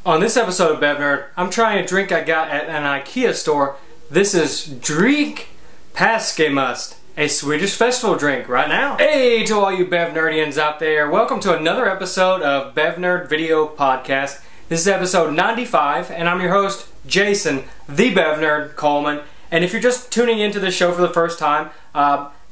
On this episode of BevNerd, I'm trying a drink I got at an IKEA store. This is Dryck Paskmust, a Swedish festival drink right now. Hey to all you BevNerdians out there, welcome to another episode of BevNerd Video Podcast. This is episode 95 and I'm your host, Jason, the BevNerd Coleman. And if you're just tuning into this show for the first time,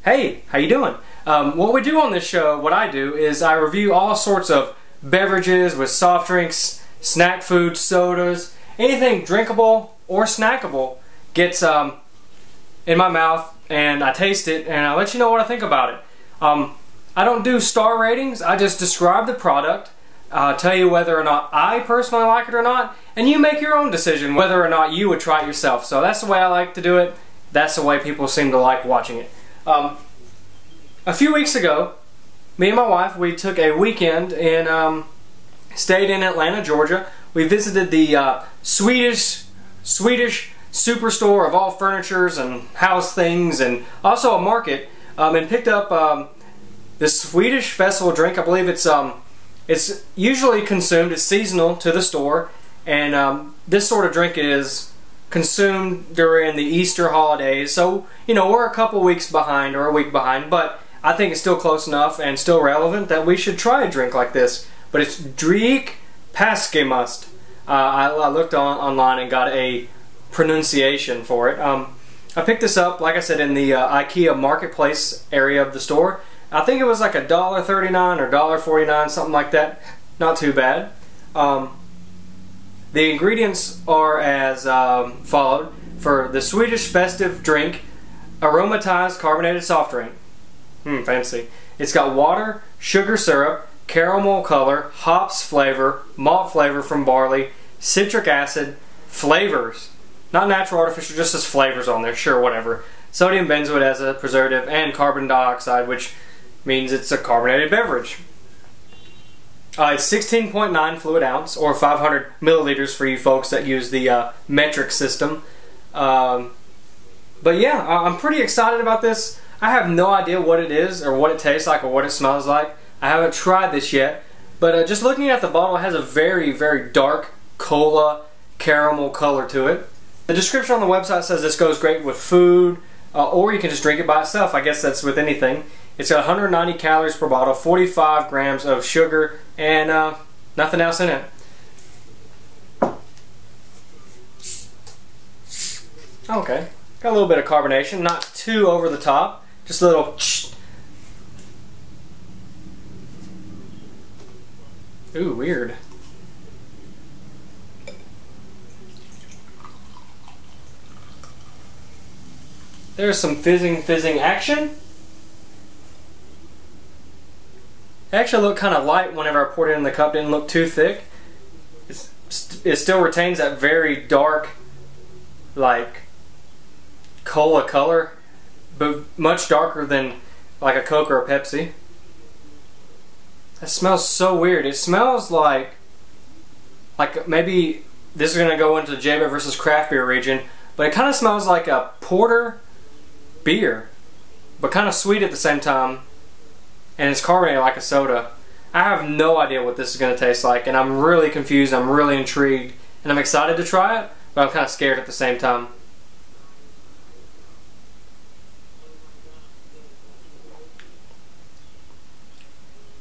hey, how you doing? What we do on this show, what I do, is I review all sorts of beverages with soft drinks, snack food, sodas, anything drinkable or snackable gets in my mouth and I taste it and I let you know what I think about it. I don't do star ratings, I just describe the product, tell you whether or not I personally like it or not, and you make your own decision whether or not you would try it yourself. So that's the way I like to do it. That's the way people seem to like watching it. A few weeks ago, me and my wife, we took a weekend and stayed in Atlanta, Georgia. We visited the Swedish superstore of all furnitures and house things, and also a market, and picked up this Swedish festival drink. I believe it's usually consumed, it's seasonal to the store, and this sort of drink is consumed during the Easter holidays. So, you know, we're a couple weeks behind or a week behind, but I think it's still close enough and still relevant that we should try a drink like this. But it's Dryck Paskmust. I looked online and got a pronunciation for it. I picked this up, like I said, in the IKEA marketplace area of the store. I think it was like $1.39 or $1.49, something like that. Not too bad. The ingredients are as followed. For the Swedish festive drink, aromatized carbonated soft drink. Fancy. It's got water, sugar syrup, caramel color, hops flavor, malt flavor from barley, citric acid, flavors. Not natural, artificial, just as flavors on there, sure, whatever. Sodium benzoate as a preservative, and carbon dioxide, which means it's a carbonated beverage. It's 16.9 fluid ounce, or 500 milliliters for you folks that use the metric system. But yeah, I'm pretty excited about this. I have no idea what it is, or what it tastes like, or what it smells like. I haven't tried this yet, but just looking at the bottle, it has a very, very dark cola caramel color to it. The description on the website says this goes great with food, or you can just drink it by itself. I guess that's with anything. It's got 190 calories per bottle, 45 grams of sugar, and nothing else in it. Okay, got a little bit of carbonation, not too over the top, just a little. Ooh, weird. There's some fizzing action. It actually looked kind of light whenever I poured it in the cup. Didn't look too thick. It still retains that very dark, like, cola color, but much darker than like a Coke or a Pepsi. It smells so weird. It smells like maybe this is going to go into the JBEV versus craft beer region, but it kind of smells like a porter beer, but kind of sweet at the same time, and it's carbonated like a soda. I have no idea what this is going to taste like, and I'm really confused, I'm really intrigued, and I'm excited to try it, but I'm kind of scared at the same time.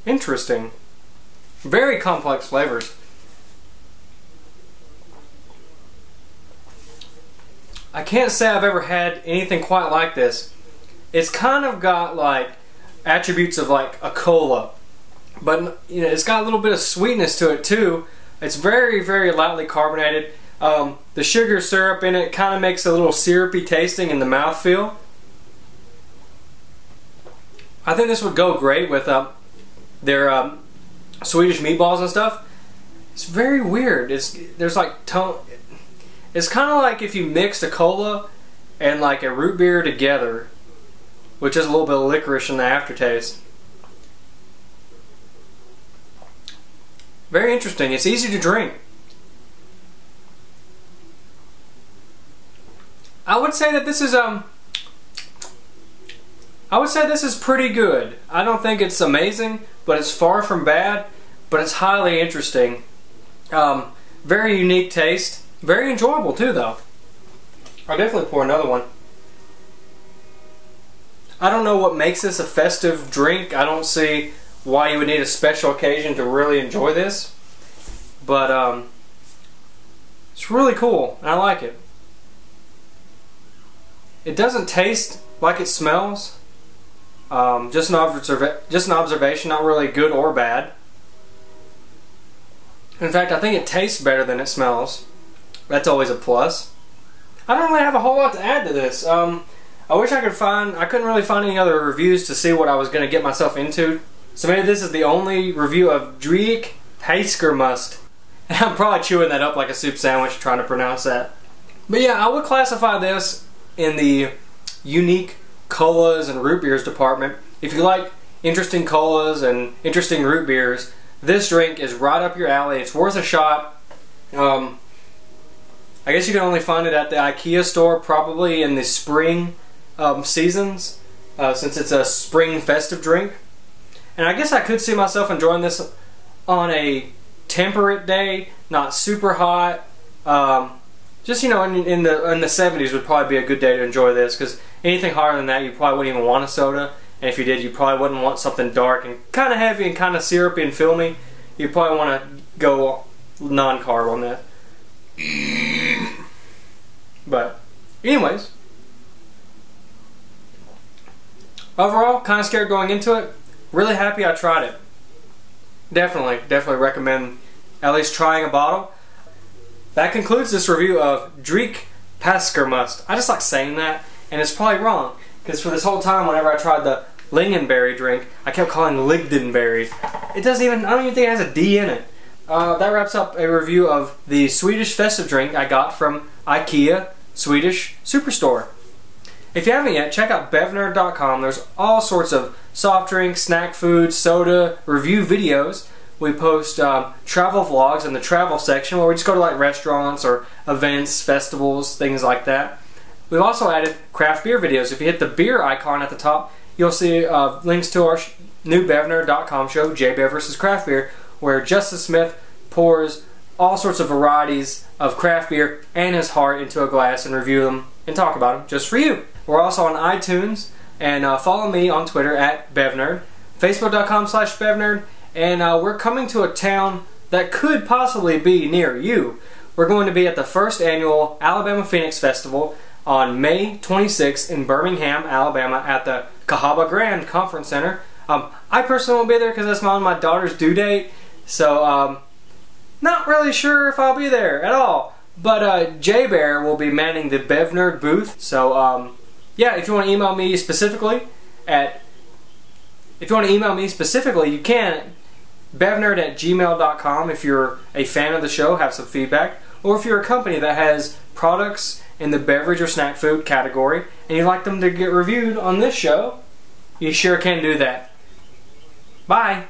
Interesting. Very complex flavors. I can't say I've ever had anything quite like this. It's kind of got like attributes of like a cola, but you know, it's got a little bit of sweetness to it too. It's very, very lightly carbonated. The sugar syrup in it kind of makes a little syrupy tasting in the mouthfeel. I think this would go great with their Swedish meatballs and stuff. It's very weird. There's like tone. It's kind of like if you mixed a cola and like a root beer together, which is a little bit of licorice in the aftertaste. Very interesting. It's easy to drink. I would say that this is pretty good. I don't think it's amazing, but it's far from bad. But it's highly interesting. Very unique taste. Very enjoyable too, though. I'll definitely pour another one. I don't know what makes this a festive drink. I don't see why you would need a special occasion to really enjoy this. But it's really cool, and I like it. It doesn't taste like it smells. Just an observation, not really good or bad. In fact, I think it tastes better than it smells. That's always a plus. I don't really have a whole lot to add to this. I wish I couldn't really find any other reviews to see what I was going to get myself into. So maybe this is the only review of Dryck Paskmust. And I'm probably chewing that up like a soup sandwich trying to pronounce that. But yeah, I would classify this in the unique colas and root beers department. If you like interesting colas and interesting root beers, this drink is right up your alley. It's worth a shot. I guess you can only find it at the IKEA store, probably in the spring seasons, since it's a spring festive drink. And I guess I could see myself enjoying this on a temperate day, not super hot. Just, you know, in the 70s would probably be a good day to enjoy this, because anything hotter than that you probably wouldn't even want a soda, and if you did you probably wouldn't want something dark and kind of heavy and kind of syrupy and filmy. You'd probably want to go non-carb on that. But anyways, overall, kind of scared going into it. Really happy I tried it. Definitely recommend at least trying a bottle. That concludes this review of Dryck Paskmust. I just like saying that, and it's probably wrong, because for this whole time whenever I tried the lingonberry drink, I kept calling it Ligdenberry. I don't even think it has a D in it. That wraps up a review of the Swedish festive drink I got from IKEA Swedish Superstore. If you haven't yet, check out BevNerd.com. There's all sorts of soft drinks, snack food, soda, review videos. We post travel vlogs in the travel section where we just go to like restaurants or events, festivals, things like that. We've also added craft beer videos. If you hit the beer icon at the top, you'll see links to our new BevNerd.com show, J-Bev vs. Craft Beer, where Justice Smith pours all sorts of varieties of craft beer and his heart into a glass and review them and talk about them just for you. We're also on iTunes, and follow me on Twitter at BevNerd, Facebook.com/BevNerd, and we're coming to a town that could possibly be near you. We're going to be at the first annual Alabama Phoenix Festival on May 26th in Birmingham, Alabama at the Cahaba Grand Conference Center. I personally won't be there because that's my daughter's due date, so not really sure if I'll be there at all. But J-Bear will be manning the BevNerd booth, so yeah, if you want to email me specifically you can. BevNerd@gmail.com if you're a fan of the show, have some feedback, or if you're a company that has products in the beverage or snack food category and you'd like them to get reviewed on this show, you sure can do that. Bye!